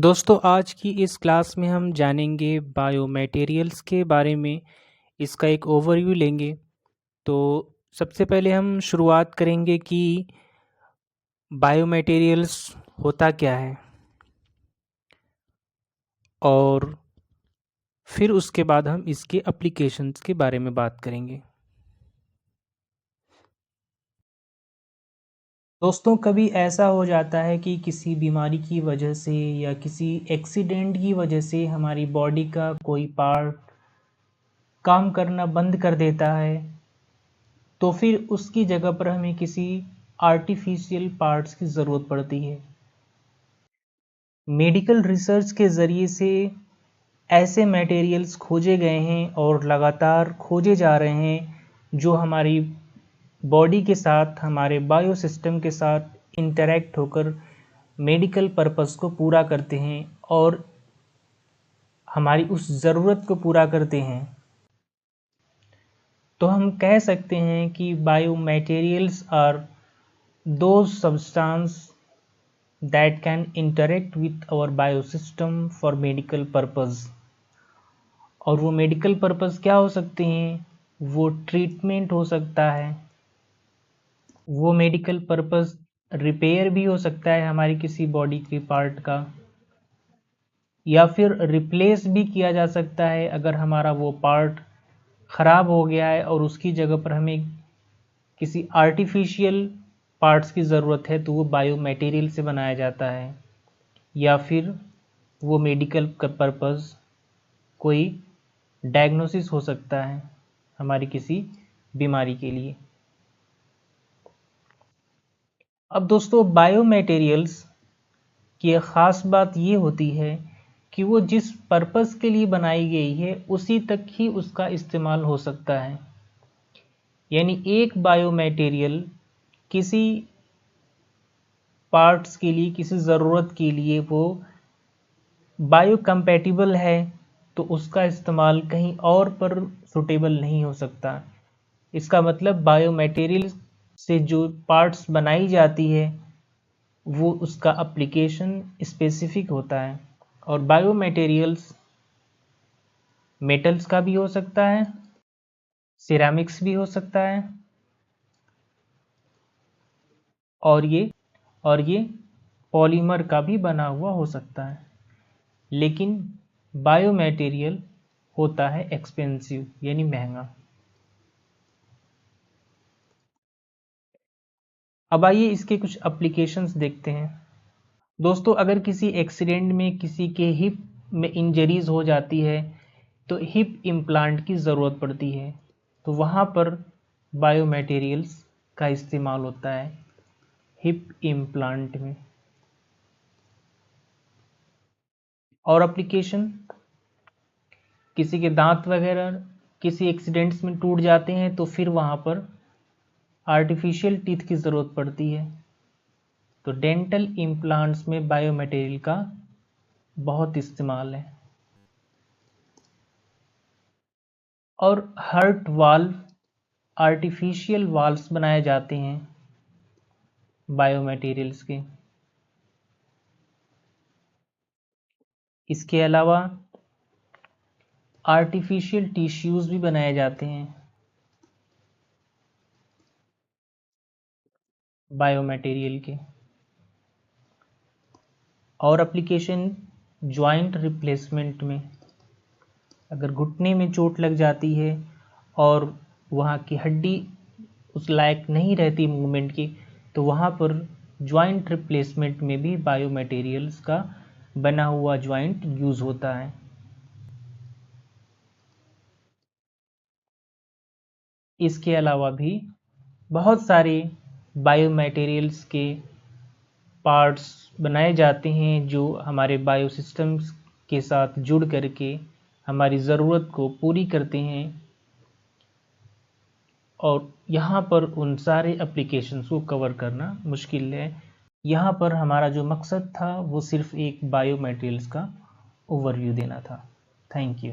दोस्तों आज की इस क्लास में हम जानेंगे बायोमटेरियल्स के बारे में। इसका एक ओवरव्यू लेंगे। तो सबसे पहले हम शुरुआत करेंगे कि बायोमटेरियल्स होता क्या है, और फिर उसके बाद हम इसके एप्लीकेशंस के बारे में बात करेंगे। दोस्तों कभी ऐसा हो जाता है कि किसी बीमारी की वजह से या किसी एक्सीडेंट की वजह से हमारी बॉडी का कोई पार्ट काम करना बंद कर देता है, तो फिर उसकी जगह पर हमें किसी आर्टिफिशियल पार्ट्स की ज़रूरत पड़ती है। मेडिकल रिसर्च के ज़रिए से ऐसे मटेरियल्स खोजे गए हैं और लगातार खोजे जा रहे हैं जो हमारी बॉडी के साथ, हमारे बायो सिस्टम के साथ इंटरैक्ट होकर मेडिकल पर्पस को पूरा करते हैं और हमारी उस ज़रूरत को पूरा करते हैं। तो हम कह सकते हैं कि biomaterials are those substance that can interact with our biosystem for medical purpose। और वो मेडिकल पर्पस क्या हो सकते हैं? वो ट्रीटमेंट हो सकता है, वो मेडिकल पर्पस रिपेयर भी हो सकता है हमारी किसी बॉडी के पार्ट का, या फिर रिप्लेस भी किया जा सकता है अगर हमारा वो पार्ट ख़राब हो गया है और उसकी जगह पर हमें किसी आर्टिफिशियल पार्ट्स की ज़रूरत है, तो वो बायोमटेरियल से बनाया जाता है, या फिर वो मेडिकल पर्पस कोई डायग्नोसिस हो सकता है हमारी किसी बीमारी के लिए। अब दोस्तों बायोमटेरियल्स की एक ख़ास बात ये होती है कि वो जिस पर्पस के लिए बनाई गई है उसी तक ही उसका इस्तेमाल हो सकता है। यानी एक बायोमटेरियल किसी पार्ट्स के लिए, किसी ज़रूरत के लिए वो बायोकम्पैटिबल है, तो उसका इस्तेमाल कहीं और पर सूटेबल नहीं हो सकता। इसका मतलब बायोमटेरियल से जो पार्ट्स बनाई जाती है वो उसका एप्लीकेशन स्पेसिफिक होता है। और बायोमटेरियल्स मेटल्स का भी हो सकता है, सिरेमिक्स भी हो सकता है, और ये पॉलीमर का भी बना हुआ हो सकता है। लेकिन बायोमटेरियल होता है एक्सपेंसिव, यानी महंगा। अब आइए इसके कुछ एप्लीकेशंस देखते हैं। दोस्तों अगर किसी एक्सीडेंट में किसी के हिप में इंजरीज हो जाती है तो हिप इम्प्लांट की ज़रूरत पड़ती है, तो वहाँ पर बायोमटेरियल्स का इस्तेमाल होता है हिप इम्प्लांट में। और एप्लीकेशन, किसी के दांत वगैरह किसी एक्सीडेंट्स में टूट जाते हैं तो फिर वहाँ पर आर्टिफिशियल टीथ की ज़रूरत पड़ती है, तो डेंटल इम्प्लांट्स में बायोमटेरियल का बहुत इस्तेमाल है। और हार्ट वाल्व, आर्टिफिशियल वाल्व्स बनाए जाते हैं बायोमटेरियल्स के। इसके अलावा आर्टिफिशियल टिश्यूज़ भी बनाए जाते हैं बायोमटेरियल के। और एप्लीकेशन जॉइंट रिप्लेसमेंट में, अगर घुटने में चोट लग जाती है और वहाँ की हड्डी उस लायक नहीं रहती मूवमेंट की, तो वहाँ पर जॉइंट रिप्लेसमेंट में भी बायोमटेरियल्स का बना हुआ जॉइंट यूज़ होता है। इसके अलावा भी बहुत सारे बायोमटेरियल्स के पार्ट्स बनाए जाते हैं जो हमारे बायोसिस्टम्स के साथ जुड़ करके हमारी ज़रूरत को पूरी करते हैं। और यहाँ पर उन सारे एप्लीकेशंस को कवर करना मुश्किल है। यहाँ पर हमारा जो मकसद था वो सिर्फ एक बायोमटेरियल्स का ओवरव्यू देना था। Thank you.